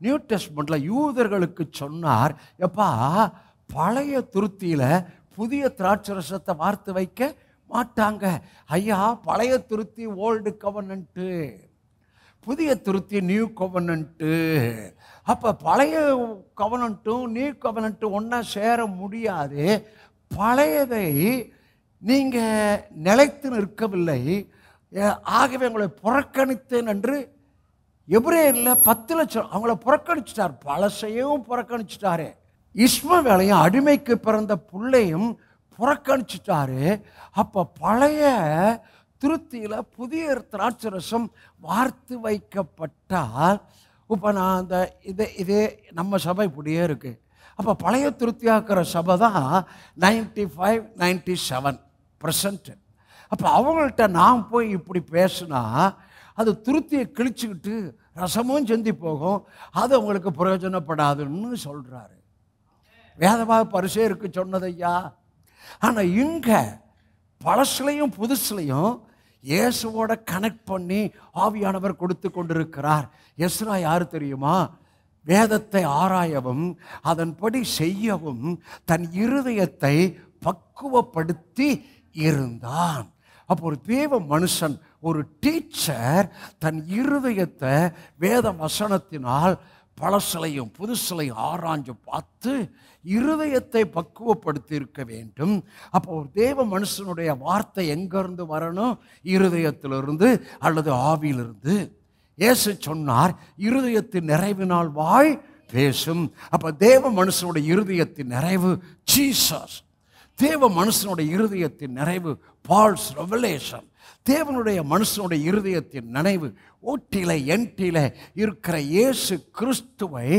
New டெஸ்ட்மெண்ட்ல யூதர்களுக்கு சொன்னார், எப்பா பழைய துருத்தியில புதிய திராட்சரசத்தை வார்த்து வைக்க மாட்டாங்க. ஐயா, பழைய துருத்தி ஓல்டு கவர்னன்ட்டு, புதிய துருத்தி நியூ கவர்னன்ட்டு. அப்போ பழைய கவர்னன்ட்டும் நியூ கவர்னன்ட்டும் ஒன்றா சேர முடியாது. பழையதை நீங்கள் நிலைத்து நிற்கவில்லை, ஆகவே உங்களை புறக்கணித்தேன் என்று எபிரேயர்ல 10 லட்சம் அவங்கள புறக்கணிச்சிட்டார். பழசையும் புறக்கணிச்சிட்டாரு. இஸ்மவேலையும் அடிமைக்கு பிறந்த புள்ளையும் புறக்கணிச்சிட்டாரு. அப்போ பழைய திருத்தியில் புதிய திராட்சரசம் வார்த்து வைக்கப்பட்டால், இப்போ நான் அந்த இதே நம்ம சபை இப்படியே இருக்குது. அப்போ பழைய திருப்தியாக்குற சபை தான் 95-97%. அப்போ அவங்கள்ட்ட நான் போய் இப்படி பேசுனா அது துருத்தியை கிழிச்சுக்கிட்டு ரசமும் செந்தி போகும், அது அவங்களுக்கு பிரயோஜனப்படாதுன்னு சொல்கிறாரு. வேதமாக பரிசேயருக்கு சொன்னதையா. ஆனால் இங்கே பழசுலையும் புதுசுலையும் இயேசுவோட கனெக்ட் பண்ணி ஆவியானவர் கொடுத்து கொண்டிருக்கிறார். எஸ்ரா யார் தெரியுமா? வேதத்தை ஆராயவும் அதன்படி செய்யவும் தன் இருதயத்தை பக்குவப்படுத்தி இருந்தான். அப்போ ஒரு தேவ மனுஷன், ஒரு டீச்சர் தன் இருதயத்தை வேத வசனத்தினால் பழசலையும் புதுசலையும் ஆராய்ஞ்சு பார்த்து இருதயத்தை பக்குவப்படுத்தி இருக்க வேண்டும். அப்போ ஒரு தேவ மனுஷனுடைய வார்த்தை எங்கிருந்து வரணும்? இருதயத்திலிருந்து அல்லது ஆவியிலிருந்து. இயேசு சொன்னார், இருதயத்தின் நிறைவினால் வாய் பேசும். அப்போ தேவ மனுஷனுடைய இருதயத்தின் நிறைவு ஜீசஸ். தேவ மனுஷனுடைய இருதயத்தின் நிறைவு பால்ஸ் ரெவலேஷன். தேவனுடைய மனுஷனுடைய இருதயத்தின் நினைவு ஓட்டில என்டில இருக்கிற இயேசு கிறிஸ்துவை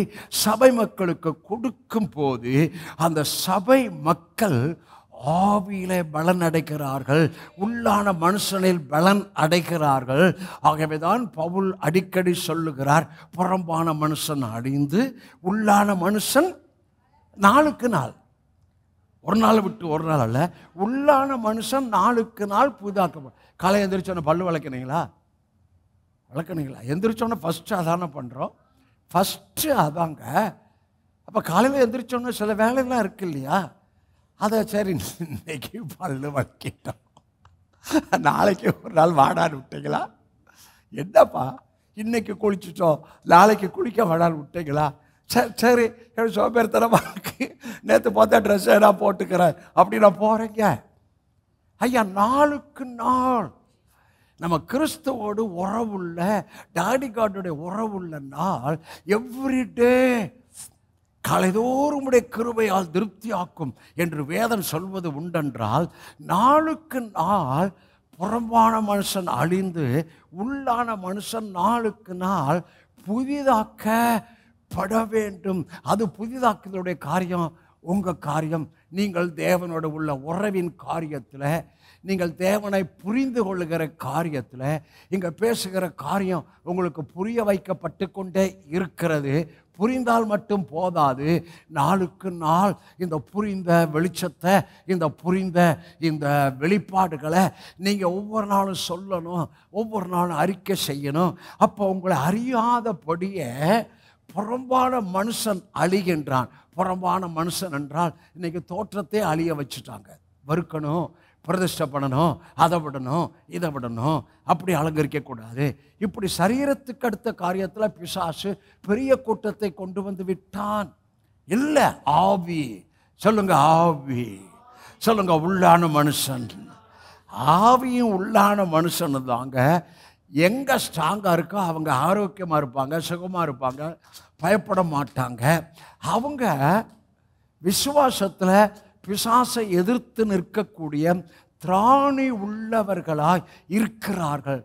சபை மக்களுக்கு கொடுக்கும் போது அந்த சபை மக்கள் ஆவியிலே பலன் அடைகிறார்கள், உள்ளான மனுஷனில் பலன் அடைகிறார்கள். ஆகவேதான் பவுல் அடிக்கடி சொல்லுகிறார், புறம்பான மனுஷன் அழிந்து உள்ளான மனுஷன் நாளுக்கு நாள், ஒரு நாள் விட்டு ஒரு நாள் அல்ல, உள்ளான மனுஷன் நாளுக்கு நாள் புதிதாக்கப்படும். காலை எந்திரிச்சோன்னே பல்லு விளக்குனீங்களா? எந்திரிச்சோன்னே ஃபஸ்ட்டு அதானே பண்ணுறோம், ஃபஸ்ட்டு அதாங்க. அப்போ காலையில் எந்திரிச்சோன்னே சில வேலைகள்லாம் இருக்கு இல்லையா, அதை சரி இன்னைக்கு பல்லு வளக்கிட்டோம், நாளைக்கு ஒரு நாள் வாடான்னு விட்டீங்களா? என்னப்பா இன்னைக்கு குளிச்சிட்டோம் நாளைக்கு குளிக்க வாடான்னு விட்டீங்களா? சரி சரி எனக்கு சோம்பேறித்தனமாக இருக்கு, நேற்று பார்த்தா ட்ரெஸ்ஸை நான் போட்டுக்கிறேன் அப்படி நான் போகிறேங்க. ஐயா, நாளுக்கு நாள் நம்ம கிறிஸ்துவோடு உறவுள்ள டாடி கார்டுடைய உறவுள்ள நாள் எவ்ரிடே காலைதோறும் உடைய கிருபையால் திருப்தியாக்கும் என்று வேதம் சொல்வது உண்டென்றால், நாளுக்கு நாள் புறம்பான மனுஷன் அழிந்து உள்ளான மனுஷன் நாளுக்கு நாள் புதிதாக்கப்பட வேண்டும். அது புதிதாக்குதலுடைய காரியம் உங்கள் காரியம். நீங்கள் தேவனோட உள்ள உறவின் காரியத்தில், நீங்கள் தேவனை புரிந்து கொள்ளுகிற காரியத்தில், இங்கே பேசுகிற காரியம் உங்களுக்கு புரிய வைக்கப்பட்டு கொண்டே இருக்கிறது. புரிந்தால் மட்டும் போதாது, நாளுக்கு நாள் இந்த புரிந்த வெளிச்சத்தை, இந்த புரிந்த இந்த வெளிப்பாடுகளை நீங்கள் ஒவ்வொரு நாளும் சொல்லணும், ஒவ்வொரு நாளும் அறிக்கை செய்யணும். அப்போ உங்களை அறியாதபடியே புறம்பான மனுஷன் அழிகின்றான். புறம்பான மனுஷன் என்றால் இன்றைக்கி தோற்றத்தை அழிய வச்சுட்டாங்க. வறுக்கணும், பிரதிஷ்டை பண்ணணும், அதை விடணும், இதை விடணும், அப்படி அலங்கரிக்கக்கூடாது. இப்படி சரீரத்துக்கு அடுத்த காரியத்தில் பிசாசு பெரிய கூட்டத்தை கொண்டு வந்து விட்டான். இல்லை, ஆவி சொல்லுங்க, ஆவி சொல்லுங்க, உள்ளான மனுஷன். ஆவியும் உள்ளான மனுஷன் தாங்க எங்கே ஸ்ட்ராங்காக இருக்கோ அவங்க ஆரோக்கியமாக இருப்பாங்க, சுகமாக இருப்பாங்க, பயப்பட மாட்டாங்க. அவங்க விசுவாசத்தில் பிசாசை எதிர்த்து நிற்கக்கூடிய திராணி உள்ளவர்களாய் இருக்கிறார்கள்.